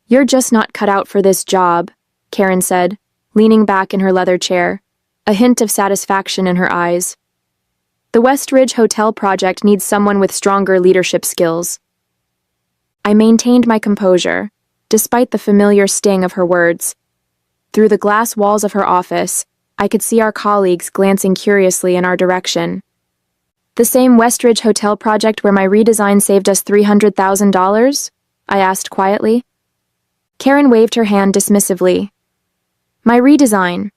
"You're just not cut out for this job," Karen said, leaning back in her leather chair, a hint of satisfaction in her eyes. "The West Ridge Hotel project needs someone with stronger leadership skills." I maintained my composure, despite the familiar sting of her words. Through the glass walls of her office, I could see our colleagues glancing curiously in our direction. "The same West Ridge Hotel project where my redesign saved us $300,000? I asked quietly. Karen waved her hand dismissively. "My redesign.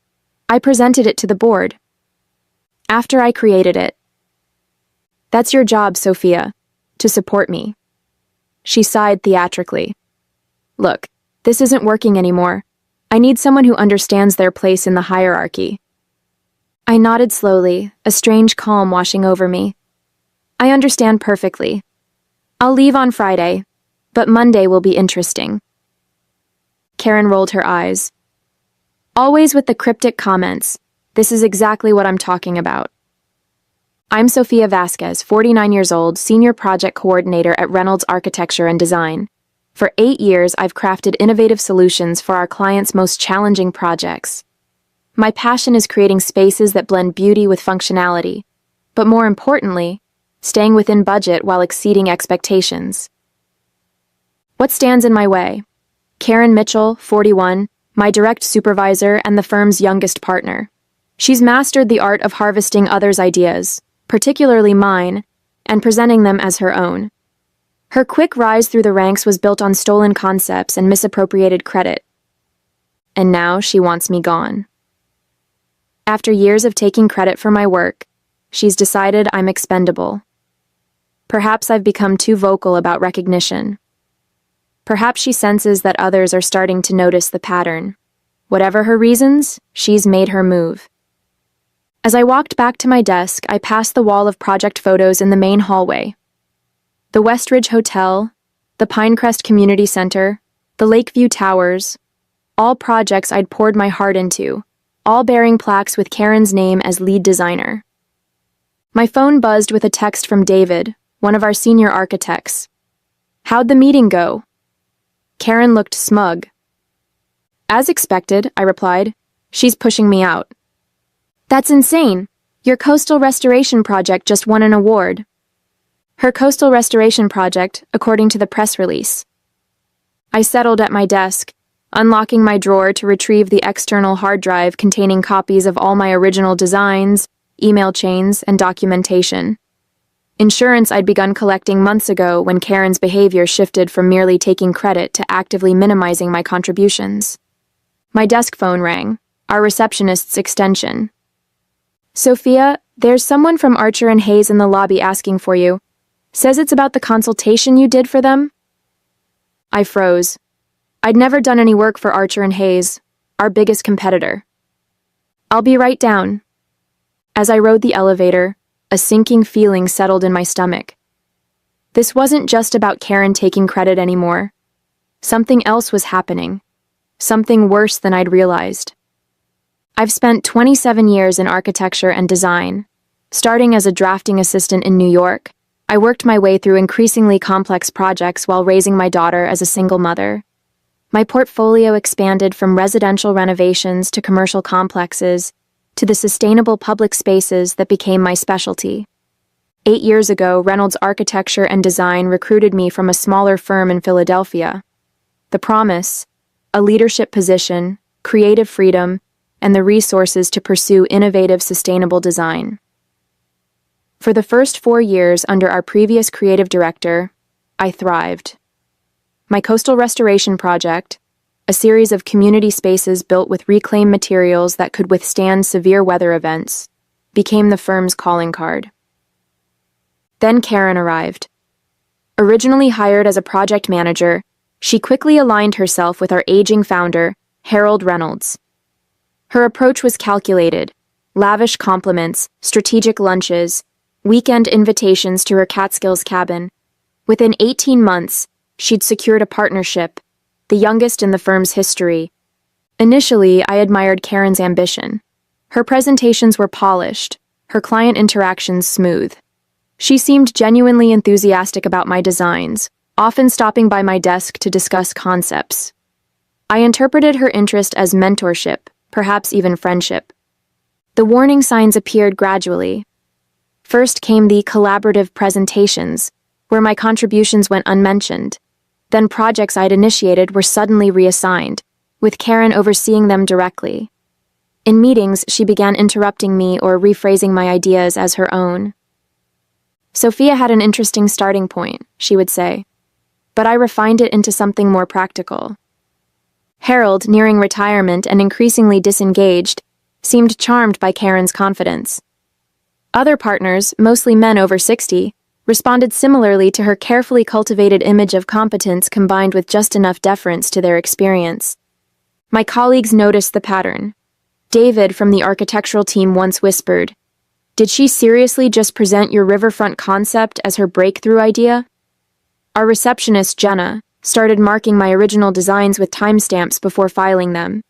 I presented it to the board. After I created it." "That's your job, Sophia, to support me." She sighed theatrically. "Look, this isn't working anymore. I need someone who understands their place in the hierarchy." I nodded slowly, a strange calm washing over me. "I understand perfectly. I'll leave on Friday, but Monday will be interesting." Karen rolled her eyes. "Always with the cryptic comments. This is exactly what I'm talking about." "I'm Sophia Vasquez, 49 years old, Senior Project Coordinator at Reynolds Architecture and Design. For 8 years, I've crafted innovative solutions for our clients' most challenging projects. My passion is creating spaces that blend beauty with functionality, but more importantly, staying within budget while exceeding expectations. What stands in my way? Karen Mitchell, 41, my direct supervisor and the firm's youngest partner. She's mastered the art of harvesting others' ideas, particularly mine, and presenting them as her own. Her quick rise through the ranks was built on stolen concepts and misappropriated credit. And now she wants me gone. After years of taking credit for my work, she's decided I'm expendable. Perhaps I've become too vocal about recognition. Perhaps she senses that others are starting to notice the pattern. Whatever her reasons, she's made her move. As I walked back to my desk, I passed the wall of project photos in the main hallway. The West Ridge Hotel, the Pinecrest Community Center, the Lakeview Towers, all projects I'd poured my heart into, all bearing plaques with Karen's name as lead designer. My phone buzzed with a text from David, one of our senior architects. "How'd the meeting go?" Karen looked smug. "As expected," I replied. "She's pushing me out." "That's insane. Your coastal restoration project just won an award." Her coastal restoration project, according to the press release. I settled at my desk, unlocking my drawer to retrieve the external hard drive containing copies of all my original designs, email chains, and documentation. Insurance I'd begun collecting months ago when Karen's behavior shifted from merely taking credit to actively minimizing my contributions. My desk phone rang, our receptionist's extension. "Sophia, there's someone from Archer and Hayes in the lobby asking for you. Says it's about the consultation you did for them." I froze. I'd never done any work for Archer and Hayes, our biggest competitor. "I'll be right down." As I rode the elevator, a sinking feeling settled in my stomach. This wasn't just about Karen taking credit anymore. Something else was happening. Something worse than I'd realized. I've spent 27 years in architecture and design. Starting as a drafting assistant in New York, I worked my way through increasingly complex projects while raising my daughter as a single mother. My portfolio expanded from residential renovations to commercial complexes to the sustainable public spaces that became my specialty. 8 years ago, Reynolds Architecture and Design recruited me from a smaller firm in Philadelphia. The promise, a leadership position, creative freedom, and the resources to pursue innovative, sustainable design. For the first 4 years under our previous creative director, I thrived. My coastal restoration project, a series of community spaces built with reclaimed materials that could withstand severe weather events, became the firm's calling card. Then Karen arrived. Originally hired as a project manager, she quickly aligned herself with our aging founder, Harold Reynolds. Her approach was calculated: lavish compliments, strategic lunches, weekend invitations to her Catskills cabin. Within 18 months, she'd secured a partnership, the youngest in the firm's history. Initially, I admired Karen's ambition. Her presentations were polished, her client interactions smooth. She seemed genuinely enthusiastic about my designs, often stopping by my desk to discuss concepts, I interpreted her interest as mentorship, perhaps even friendship. The warning signs appeared gradually. First came the collaborative presentations, where my contributions went unmentioned. Then projects I'd initiated were suddenly reassigned, with Karen overseeing them directly. In meetings, she began interrupting me or rephrasing my ideas as her own. Sophia had an interesting starting point, she would say, but I refined it into something more practical. Harold, nearing retirement and increasingly disengaged, seemed charmed by Karen's confidence. Other partners, mostly men over 60, responded similarly to her carefully cultivated image of competence combined with just enough deference to their experience. My colleagues noticed the pattern. David from the architectural team once whispered, "Did she seriously just present your riverfront concept as her breakthrough idea?" Our receptionist, Jenna, started marking my original designs with timestamps before filing them,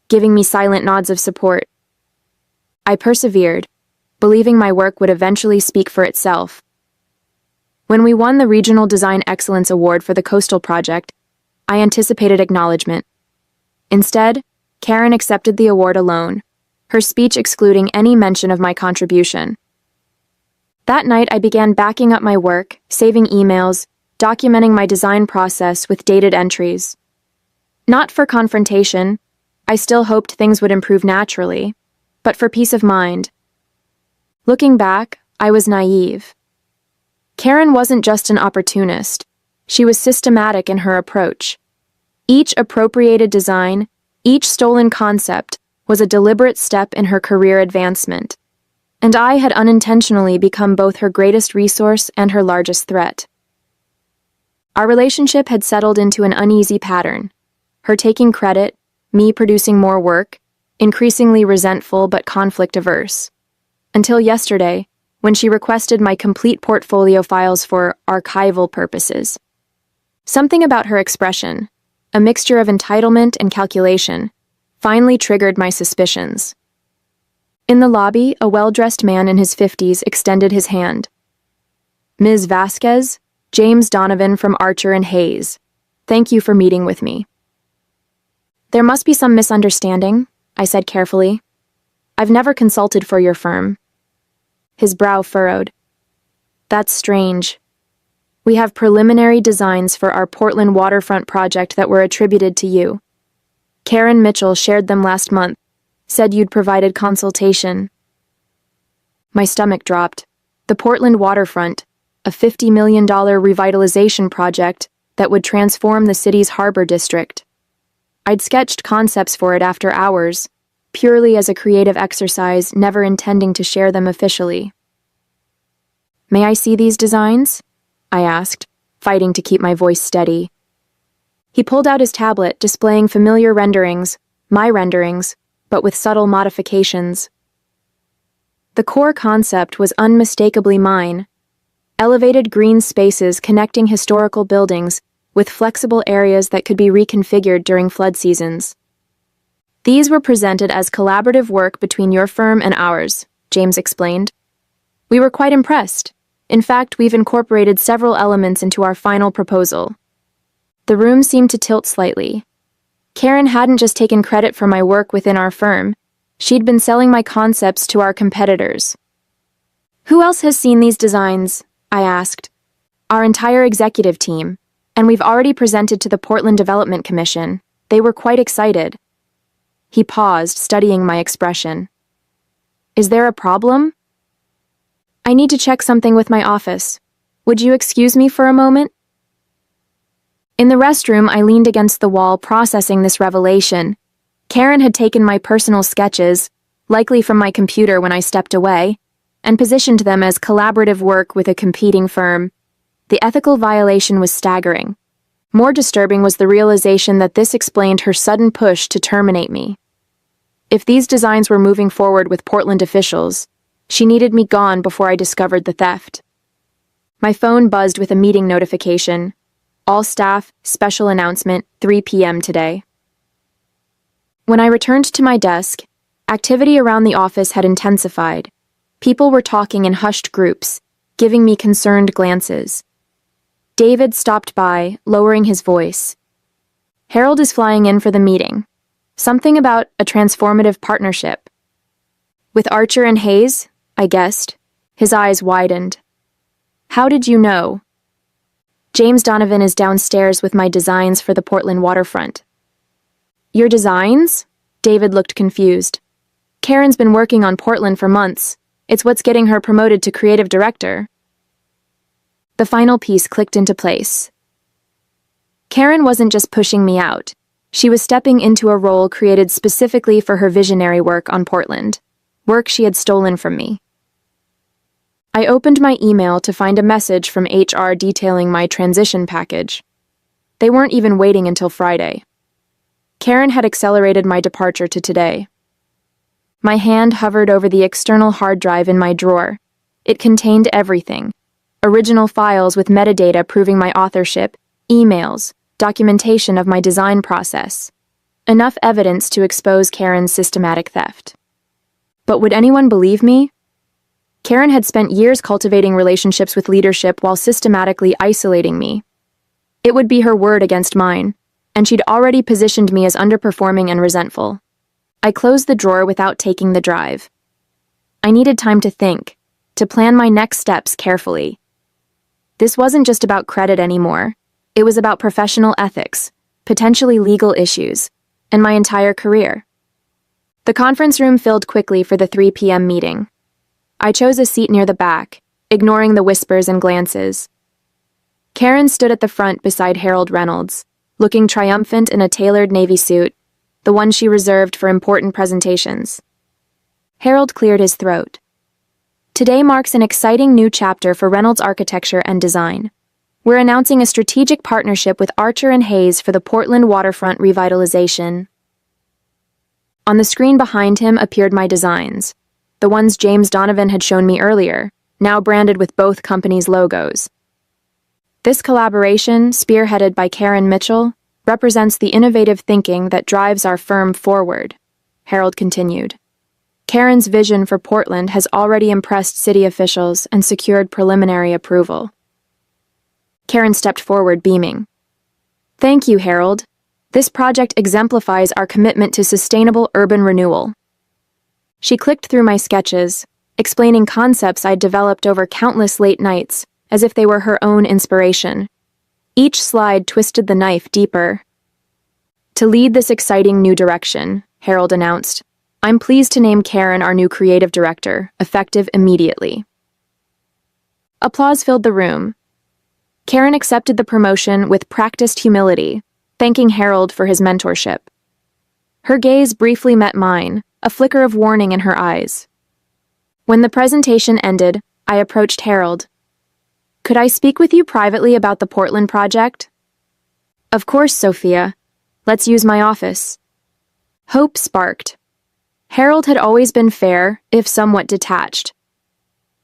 giving me silent nods of support. I persevered, believing my work would eventually speak for itself. When we won the Regional Design Excellence Award for the Coastal Project, I anticipated acknowledgement. Instead, Karen accepted the award alone, her speech excluding any mention of my contribution. That night, I began backing up my work, saving emails, documenting my design process with dated entries. Not for confrontation, I still hoped things would improve naturally, but for peace of mind. Looking back, I was naive. Karen wasn't just an opportunist. She was systematic in her approach. Each appropriated design, each stolen concept, was a deliberate step in her career advancement, and I had unintentionally become both her greatest resource and her largest threat. Our relationship had settled into an uneasy pattern, her taking credit, me producing more work, increasingly resentful but conflict-averse. Until yesterday, when she requested my complete portfolio files for archival purposes. Something about her expression, a mixture of entitlement and calculation, finally triggered my suspicions. In the lobby, a well-dressed man in his 50s extended his hand. "Ms. Vasquez, James Donovan from Archer and Hayes. Thank you for meeting with me." "There must be some misunderstanding," I said carefully. "I've never consulted for your firm." His brow furrowed. "That's strange. We have preliminary designs for our Portland waterfront project that were attributed to you. Karen Mitchell shared them last month, said you'd provided consultation." My stomach dropped. The Portland waterfront, a $50 million revitalization project that would transform the city's harbor district. I'd sketched concepts for it after hours, purely as a creative exercise, never intending to share them officially. "May I see these designs?" I asked, fighting to keep my voice steady. He pulled out his tablet, displaying familiar renderings, my renderings, but with subtle modifications. The core concept was unmistakably mine. Elevated green spaces connecting historical buildings with flexible areas that could be reconfigured during flood seasons. "These were presented as collaborative work between your firm and ours," James explained. "We were quite impressed. In fact, we've incorporated several elements into our final proposal." The room seemed to tilt slightly. Karen hadn't just taken credit for my work within our firm. She'd been selling my concepts to our competitors. "Who else has seen these designs?" I asked. "Our entire executive team, and we've already presented to the Portland Development Commission. They were quite excited." He paused, studying my expression. "Is there a problem?" "I need to check something with my office. Would you excuse me for a moment?" In the restroom, I leaned against the wall, processing this revelation. Karen had taken my personal sketches, likely from my computer when I stepped away, and positioned them as collaborative work with a competing firm. The ethical violation was staggering. More disturbing was the realization that this explained her sudden push to terminate me. If these designs were moving forward with Portland officials, she needed me gone before I discovered the theft. My phone buzzed with a meeting notification. "All staff, special announcement, 3 p.m. today." When I returned to my desk, activity around the office had intensified. People were talking in hushed groups, giving me concerned glances. David stopped by, lowering his voice. Harold is flying in for the meeting. Something about a transformative partnership. With Archer and Hayes, I guessed. His eyes widened. How did you know? James Donovan is downstairs with my designs for the Portland waterfront. Your designs? David looked confused. Karen's been working on Portland for months. It's what's getting her promoted to creative director. The final piece clicked into place. Karen wasn't just pushing me out. She was stepping into a role created specifically for her visionary work on Portland, work she had stolen from me. I opened my email to find a message from HR detailing my transition package. They weren't even waiting until Friday. Karen had accelerated my departure to today. My hand hovered over the external hard drive in my drawer. It contained everything. Original files with metadata proving my authorship, emails, documentation of my design process. Enough evidence to expose Karen's systematic theft. But would anyone believe me? Karen had spent years cultivating relationships with leadership while systematically isolating me. It would be her word against mine, and she'd already positioned me as underperforming and resentful. I closed the drawer without taking the drive. I needed time to think, to plan my next steps carefully. This wasn't just about credit anymore. It was about professional ethics, potentially legal issues, and my entire career. The conference room filled quickly for the 3 p.m. meeting. I chose a seat near the back, ignoring the whispers and glances. Karen stood at the front beside Harold Reynolds, looking triumphant in a tailored navy suit, the one she reserved for important presentations. Harold cleared his throat. Today marks an exciting new chapter for Reynolds Architecture and Design. We're announcing a strategic partnership with Archer and Hayes for the Portland waterfront revitalization. On the screen behind him appeared my designs, the ones James Donovan had shown me earlier, now branded with both companies' logos. This collaboration, spearheaded by Karen Mitchell, represents the innovative thinking that drives our firm forward, Harold continued. Karen's vision for Portland has already impressed city officials and secured preliminary approval. Karen stepped forward, beaming. Thank you, Harold. This project exemplifies our commitment to sustainable urban renewal. She clicked through my sketches, explaining concepts I'd developed over countless late nights, as if they were her own inspiration. Each slide twisted the knife deeper. To lead this exciting new direction, Harold announced, I'm pleased to name Karen our new creative director, effective immediately. Applause filled the room. Karen accepted the promotion with practiced humility, thanking Harold for his mentorship. Her gaze briefly met mine, a flicker of warning in her eyes. When the presentation ended, I approached Harold. Could I speak with you privately about the Portland project? Of course, Sophia. Let's use my office. Hope sparked. Harold had always been fair, if somewhat detached.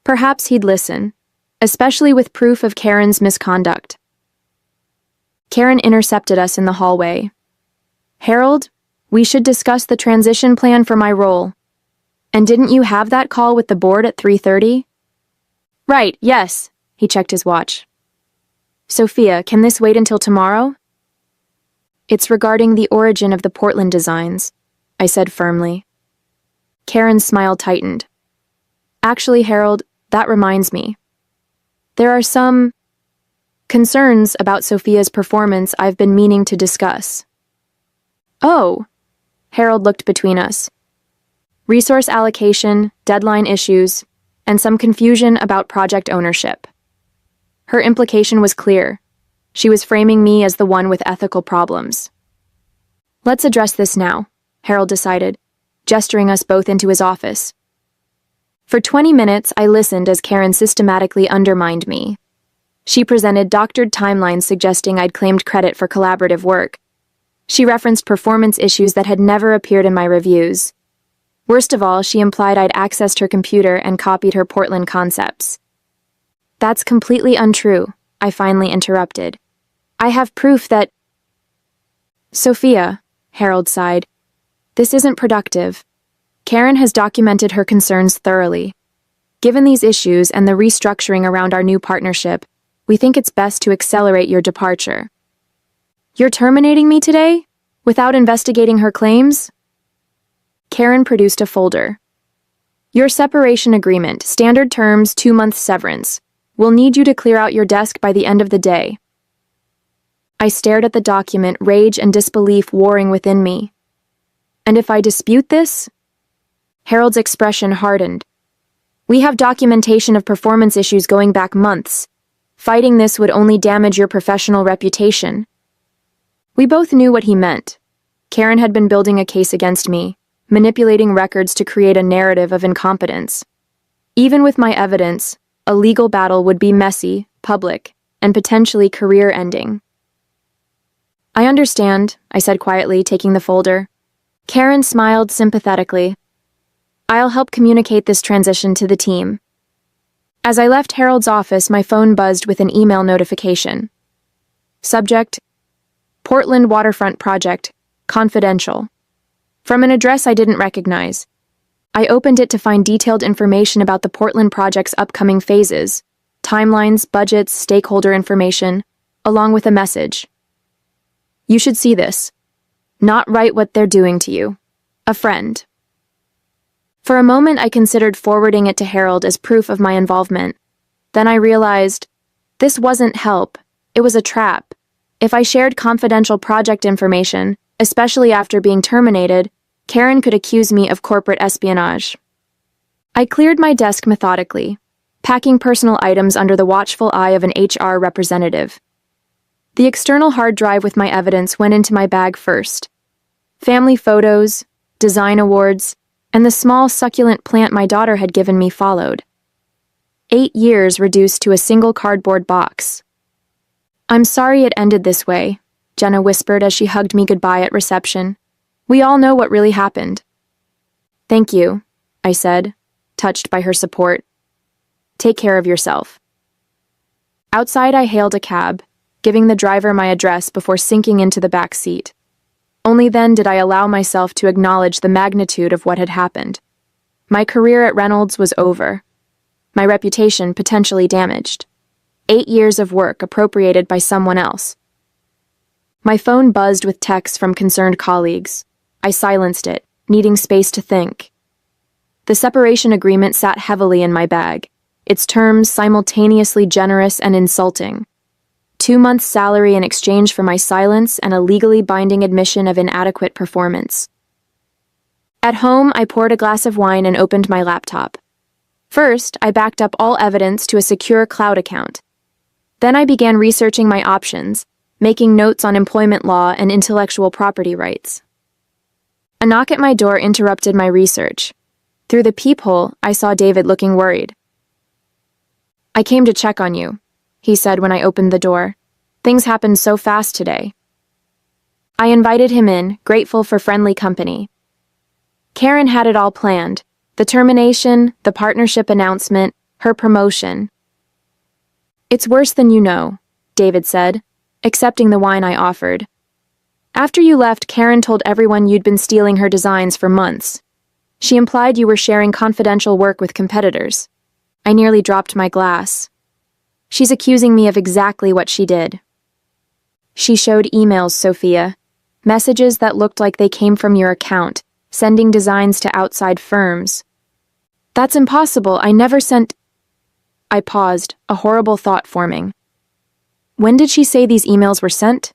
Perhaps he'd listen, especially with proof of Karen's misconduct. Karen intercepted us in the hallway. Harold, we should discuss the transition plan for my role. And didn't you have that call with the board at 3:30? Right, yes. He checked his watch. Sophia, can this wait until tomorrow? It's regarding the origin of the Portland designs, I said firmly. Karen's smile tightened. Actually, Harold, that reminds me. There are some concerns about Sophia's performance I've been meaning to discuss. Oh, Harold looked between us. Resource allocation, deadline issues, and some confusion about project ownership. Her implication was clear. She was framing me as the one with ethical problems. Let's address this now, Harold decided, gesturing us both into his office. For 20 minutes, I listened as Karen systematically undermined me. She presented doctored timelines suggesting I'd claimed credit for collaborative work. She referenced performance issues that had never appeared in my reviews. Worst of all, she implied I'd accessed her computer and copied her Portland concepts. That's completely untrue, I finally interrupted. I have proof that... Sophia, Harold sighed. This isn't productive. Karen has documented her concerns thoroughly. Given these issues and the restructuring around our new partnership, we think it's best to accelerate your departure. You're terminating me today? Without investigating her claims? Karen produced a folder. Your separation agreement, standard terms, 2-month severance. We'll need you to clear out your desk by the end of the day. I stared at the document, rage and disbelief warring within me. And if I dispute this? Harold's expression hardened. We have documentation of performance issues going back months. Fighting this would only damage your professional reputation. We both knew what he meant. Karen had been building a case against me, manipulating records to create a narrative of incompetence. Even with my evidence, a legal battle would be messy, public, and potentially career-ending. I understand, I said quietly, taking the folder. Karen smiled sympathetically. I'll help communicate this transition to the team. As I left Harold's office, my phone buzzed with an email notification. Subject: Portland Waterfront Project, confidential. From an address I didn't recognize. I opened it to find detailed information about the Portland project's upcoming phases, timelines, budgets, stakeholder information, along with a message. You should see this. Not right what they're doing to you. A friend. For a moment I considered forwarding it to Harold as proof of my involvement. Then I realized, this wasn't help, it was a trap. If I shared confidential project information, especially after being terminated, Karen could accuse me of corporate espionage. I cleared my desk methodically, packing personal items under the watchful eye of an HR representative. The external hard drive with my evidence went into my bag first. Family photos, design awards, and the small succulent plant my daughter had given me followed. 8 years reduced to a single cardboard box. I'm sorry it ended this way, Jenna whispered as she hugged me goodbye at reception. We all know what really happened. Thank you, I said, touched by her support. Take care of yourself. Outside I hailed a cab, giving the driver my address before sinking into the back seat. Only then did I allow myself to acknowledge the magnitude of what had happened. My career at Reynolds was over. My reputation potentially damaged. 8 years of work appropriated by someone else. My phone buzzed with texts from concerned colleagues. I silenced it, needing space to think. The separation agreement sat heavily in my bag, its terms simultaneously generous and insulting. 2 months' salary in exchange for my silence and a legally binding admission of inadequate performance. At home, I poured a glass of wine and opened my laptop. First, I backed up all evidence to a secure cloud account. Then I began researching my options, making notes on employment law and intellectual property rights. A knock at my door interrupted my research. Through the peephole, I saw David looking worried. I came to check on you, he said when I opened the door. Things happened so fast today. I invited him in, grateful for friendly company. Karen had it all planned. The termination, the partnership announcement, her promotion. It's worse than you know, David said, accepting the wine I offered. After you left, Karen told everyone you'd been stealing her designs for months. She implied you were sharing confidential work with competitors. I nearly dropped my glass. She's accusing me of exactly what she did. She showed emails, Sophia. Messages that looked like they came from your account, sending designs to outside firms. That's impossible, I never sent... I paused, a horrible thought forming. When did she say these emails were sent?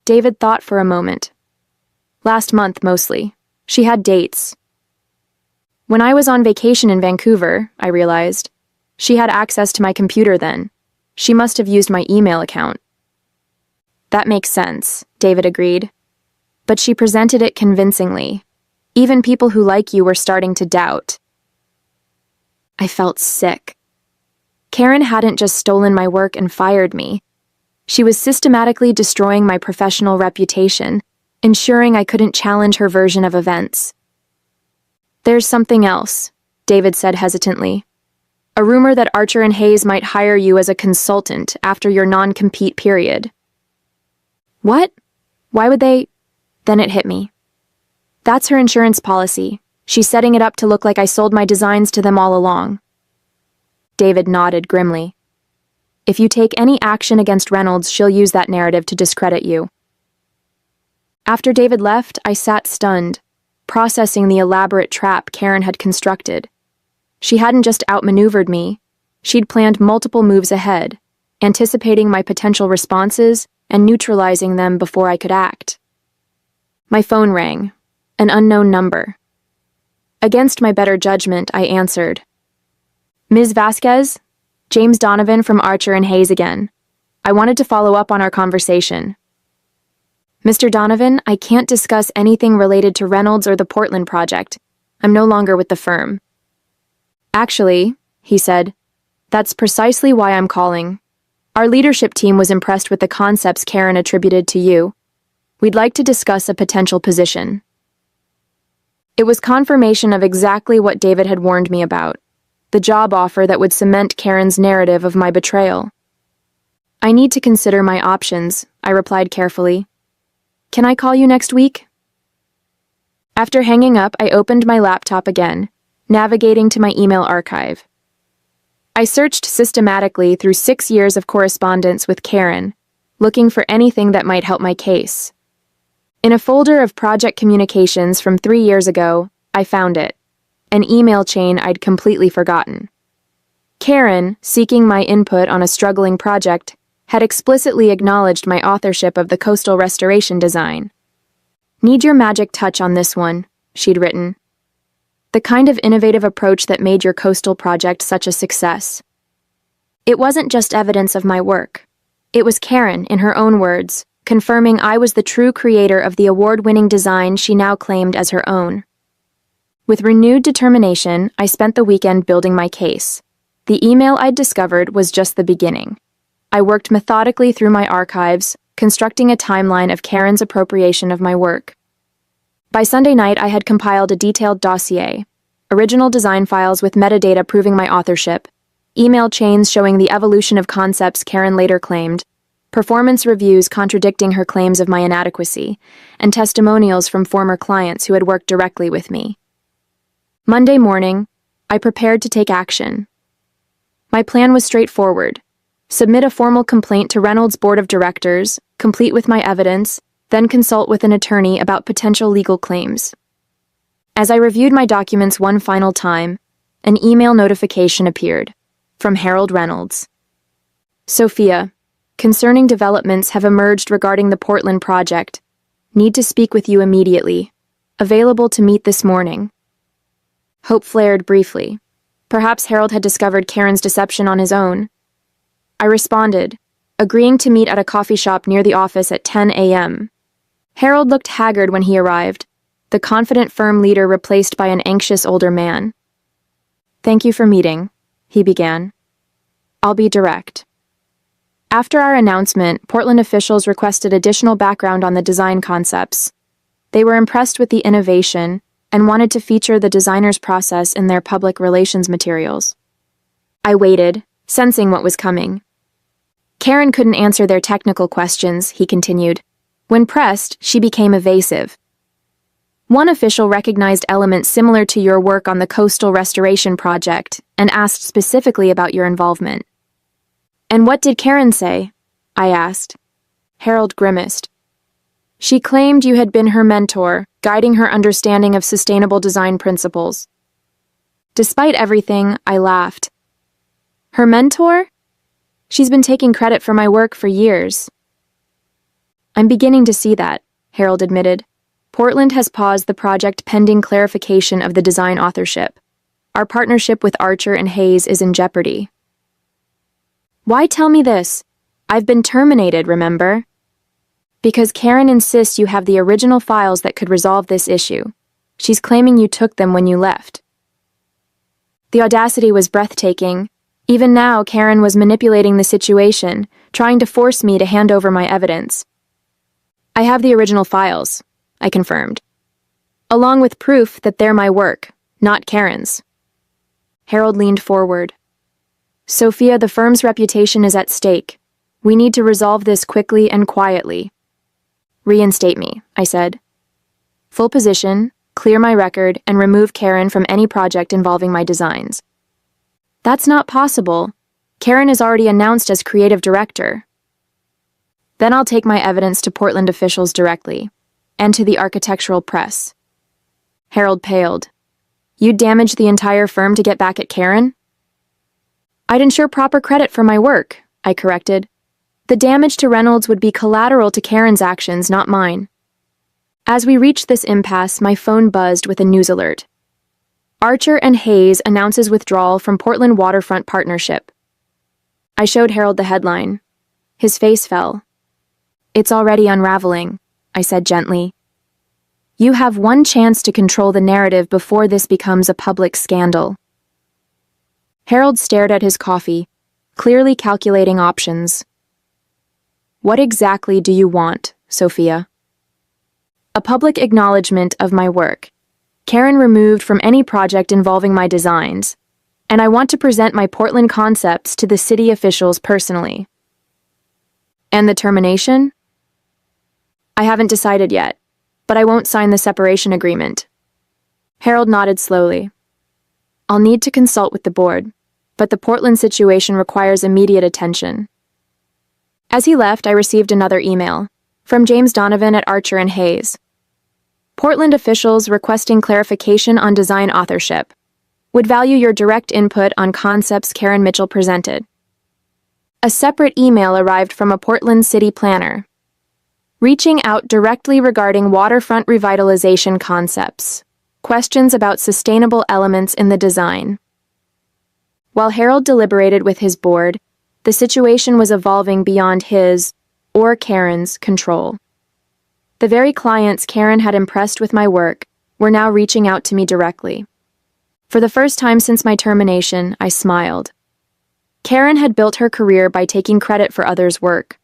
David thought for a moment. Last month, mostly. She had dates. When I was on vacation in Vancouver, I realized. She had access to my computer then. She must have used my email account. That makes sense, David agreed. But she presented it convincingly. Even people who like you were starting to doubt. I felt sick. Karen hadn't just stolen my work and fired me. She was systematically destroying my professional reputation, ensuring I couldn't challenge her version of events. There's something else, David said hesitantly. A rumor that Archer and Hayes might hire you as a consultant after your non-compete period. What? Why would they? Then it hit me. That's her insurance policy. She's setting it up to look like I sold my designs to them all along. David nodded grimly. If you take any action against Reynolds, she'll use that narrative to discredit you. After David left, I sat stunned, processing the elaborate trap Karen had constructed. She hadn't just outmaneuvered me, she'd planned multiple moves ahead, anticipating my potential responses and neutralizing them before I could act. My phone rang, an unknown number. Against my better judgment, I answered. Ms. Vasquez? James Donovan from Archer and Hayes again. I wanted to follow up on our conversation. Mr. Donovan, I can't discuss anything related to Reynolds or the Portland project. I'm no longer with the firm. Actually, he said, that's precisely why I'm calling. Our leadership team was impressed with the concepts Karen attributed to you. We'd like to discuss a potential position. It was confirmation of exactly what David had warned me about, the job offer that would cement Karen's narrative of my betrayal. I need to consider my options, I replied carefully. Can I call you next week? After hanging up, I opened my laptop again, navigating to my email archive. I searched systematically through 6 years of correspondence with Karen, looking for anything that might help my case. In a folder of project communications from 3 years ago, I found it, an email chain I'd completely forgotten. Karen, seeking my input on a struggling project, had explicitly acknowledged my authorship of the coastal restoration design. Need your magic touch on this one, she'd written. The kind of innovative approach that made your coastal project such a success. It wasn't just evidence of my work. It was Karen, in her own words, confirming I was the true creator of the award-winning design she now claimed as her own. With renewed determination, I spent the weekend building my case. The email I'd discovered was just the beginning. I worked methodically through my archives, constructing a timeline of Karen's appropriation of my work. By Sunday night, I had compiled a detailed dossier, original design files with metadata proving my authorship, email chains showing the evolution of concepts Karen later claimed, performance reviews contradicting her claims of my inadequacy, and testimonials from former clients who had worked directly with me. Monday morning, I prepared to take action. My plan was straightforward. Submit a formal complaint to Reynolds' board of directors, complete with my evidence, then consult with an attorney about potential legal claims. As I reviewed my documents one final time, an email notification appeared, from Harold Reynolds. Sophia, concerning developments have emerged regarding the Portland project. Need to speak with you immediately. Available to meet this morning. Hope flared briefly. Perhaps Harold had discovered Karen's deception on his own. I responded, agreeing to meet at a coffee shop near the office at 10 a.m. Harold looked haggard when he arrived, the confident firm leader replaced by an anxious older man. Thank you for meeting, he began. I'll be direct. After our announcement, Portland officials requested additional background on the design concepts. They were impressed with the innovation and wanted to feature the designer's process in their public relations materials. I waited, sensing what was coming. Karen couldn't answer their technical questions, he continued. When pressed, she became evasive. One official recognized elements similar to your work on the coastal restoration project and asked specifically about your involvement. And what did Karen say? I asked. Harold grimaced. She claimed you had been her mentor, guiding her understanding of sustainable design principles. Despite everything, I laughed. Her mentor? She's been taking credit for my work for years. I'm beginning to see that, Harold admitted. Portland has paused the project pending clarification of the design authorship. Our partnership with Archer and Hayes is in jeopardy. Why tell me this? I've been terminated, remember? Because Karen insists you have the original files that could resolve this issue. She's claiming you took them when you left. The audacity was breathtaking. Even now, Karen was manipulating the situation, trying to force me to hand over my evidence. I have the original files, I confirmed, along with proof that they're my work, not Karen's. Harold leaned forward. Sophia, the firm's reputation is at stake. We need to resolve this quickly and quietly. Reinstate me, I said. Full position, clear my record, and remove Karen from any project involving my designs. That's not possible. Karen is already announced as creative director. Then I'll take my evidence to Portland officials directly, and to the architectural press. Harold paled. You'd damage the entire firm to get back at Karen? I'd ensure proper credit for my work, I corrected. The damage to Reynolds would be collateral to Karen's actions, not mine. As we reached this impasse, my phone buzzed with a news alert. Archer and Hayes announces withdrawal from Portland Waterfront Partnership. I showed Harold the headline. His face fell. It's already unraveling, I said gently. You have one chance to control the narrative before this becomes a public scandal. Harold stared at his coffee, clearly calculating options. What exactly do you want, Sophia? A public acknowledgement of my work. Karen removed from any project involving my designs, and I want to present my Portland concepts to the city officials personally. And the termination? I haven't decided yet, but I won't sign the separation agreement. Harold nodded slowly. I'll need to consult with the board, but the Portland situation requires immediate attention. As he left, I received another email from James Donovan at Archer and Hayes. Portland officials requesting clarification on design authorship. Would value your direct input on concepts Karen Mitchell presented. A separate email arrived from a Portland city planner, reaching out directly regarding waterfront revitalization concepts, questions about sustainable elements in the design. While Harold deliberated with his board, the situation was evolving beyond his, or Karen's, control. The very clients Karen had impressed with my work were now reaching out to me directly. For the first time since my termination, I smiled. Karen had built her career by taking credit for others' work.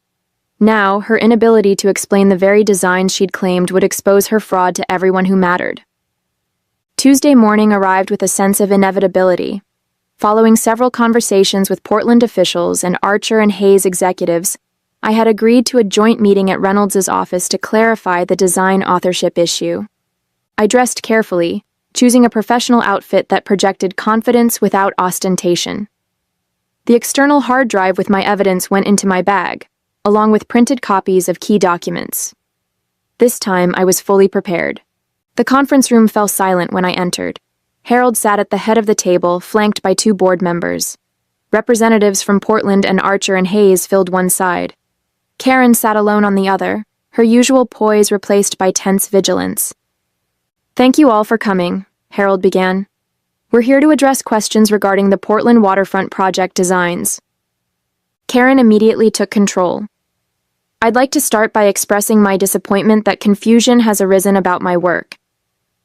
Now, her inability to explain the very design she'd claimed would expose her fraud to everyone who mattered. Tuesday morning arrived with a sense of inevitability. Following several conversations with Portland officials and Archer and Hayes executives, I had agreed to a joint meeting at Reynolds' office to clarify the design authorship issue. I dressed carefully, choosing a professional outfit that projected confidence without ostentation. The external hard drive with my evidence went into my bag, along with printed copies of key documents. This time, I was fully prepared. The conference room fell silent when I entered. Harold sat at the head of the table, flanked by two board members. Representatives from Portland and Archer and Hayes filled one side. Karen sat alone on the other, her usual poise replaced by tense vigilance. Thank you all for coming, Harold began. We're here to address questions regarding the Portland waterfront project designs. Karen immediately took control. I'd like to start by expressing my disappointment that confusion has arisen about my work.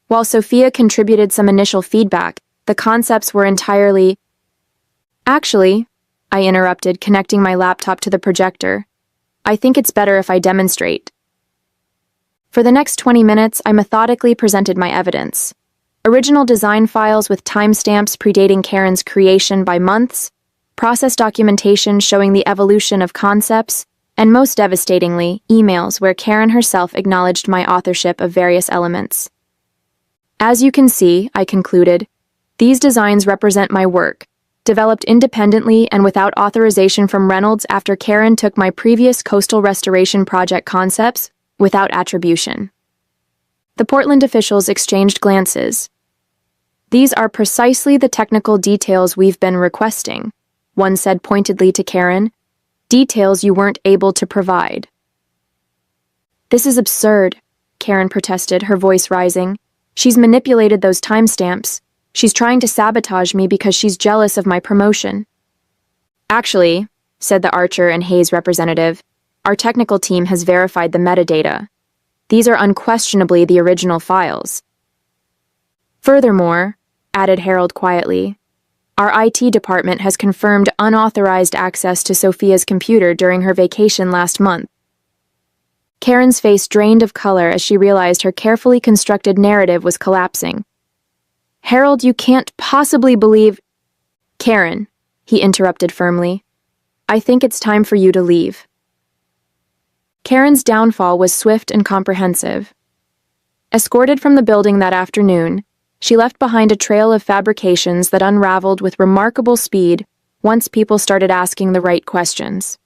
While Sophia contributed some initial feedback, the concepts were entirely... Actually, I interrupted, connecting my laptop to the projector. I think it's better if I demonstrate. For the next 20 minutes, I methodically presented my evidence. Original design files with timestamps predating Karen's creation by months, process documentation showing the evolution of concepts, and most devastatingly, emails where Karen herself acknowledged my authorship of various elements. As you can see, I concluded, these designs represent my work, developed independently and without authorization from Reynolds after Karen took my previous coastal restoration project concepts without attribution. The Portland officials exchanged glances. These are precisely the technical details we've been requesting, one said pointedly to Karen, details you weren't able to provide. This is absurd, Karen protested, her voice rising. She's manipulated those timestamps. She's trying to sabotage me because she's jealous of my promotion. Actually, said the Archer and Hayes representative, our technical team has verified the metadata. These are unquestionably the original files. Furthermore, added Harold quietly, our IT department has confirmed unauthorized access to Sophia's computer during her vacation last month. Karen's face drained of color as she realized her carefully constructed narrative was collapsing. Harold, you can't possibly believe... Karen, he interrupted firmly, I think it's time for you to leave. Karen's downfall was swift and comprehensive. Escorted from the building that afternoon, she left behind a trail of fabrications that unraveled with remarkable speed once people started asking the right questions.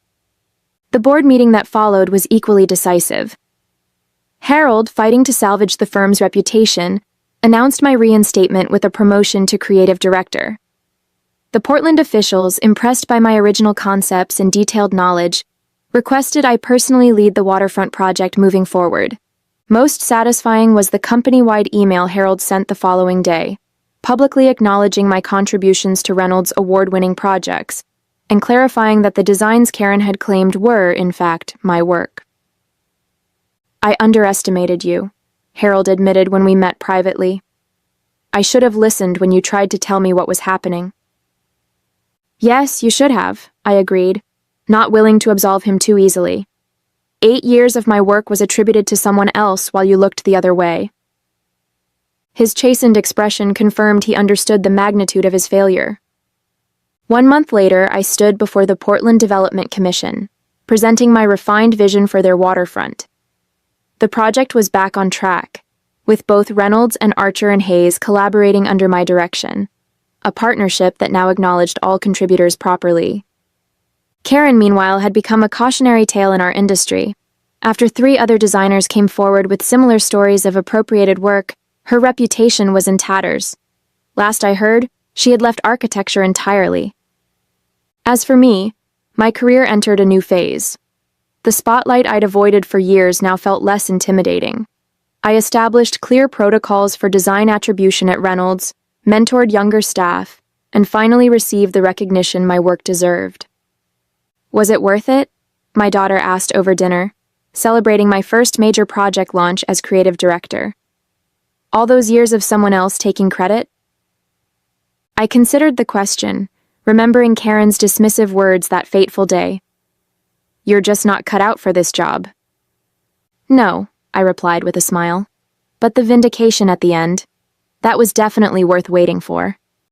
The board meeting that followed was equally decisive. Harold, fighting to salvage the firm's reputation, announced my reinstatement with a promotion to creative director. The Portland officials, impressed by my original concepts and detailed knowledge, requested I personally lead the waterfront project moving forward. Most satisfying was the company-wide email Harold sent the following day, publicly acknowledging my contributions to Reynolds' award-winning projects, and clarifying that the designs Karen had claimed were, in fact, my work. "I underestimated you," Harold admitted when we met privately. "I should have listened when you tried to tell me what was happening." "Yes, you should have," I agreed, not willing to absolve him too easily. 8 years of my work was attributed to someone else while you looked the other way. His chastened expression confirmed he understood the magnitude of his failure. 1 month later, I stood before the Portland Development Commission, presenting my refined vision for their waterfront. The project was back on track, with both Reynolds and Archer and Hayes collaborating under my direction, a partnership that now acknowledged all contributors properly. Karen, meanwhile, had become a cautionary tale in our industry. After 3 other designers came forward with similar stories of appropriated work, her reputation was in tatters. Last I heard, she had left architecture entirely. As for me, my career entered a new phase. The spotlight I'd avoided for years now felt less intimidating. I established clear protocols for design attribution at Reynolds, mentored younger staff, and finally received the recognition my work deserved. "Was it worth it?" my daughter asked over dinner, celebrating my first major project launch as creative director. "All those years of someone else taking credit?" I considered the question, remembering Karen's dismissive words that fateful day. "You're just not cut out for this job." "No," I replied with a smile. "But the vindication at the end, that was definitely worth waiting for."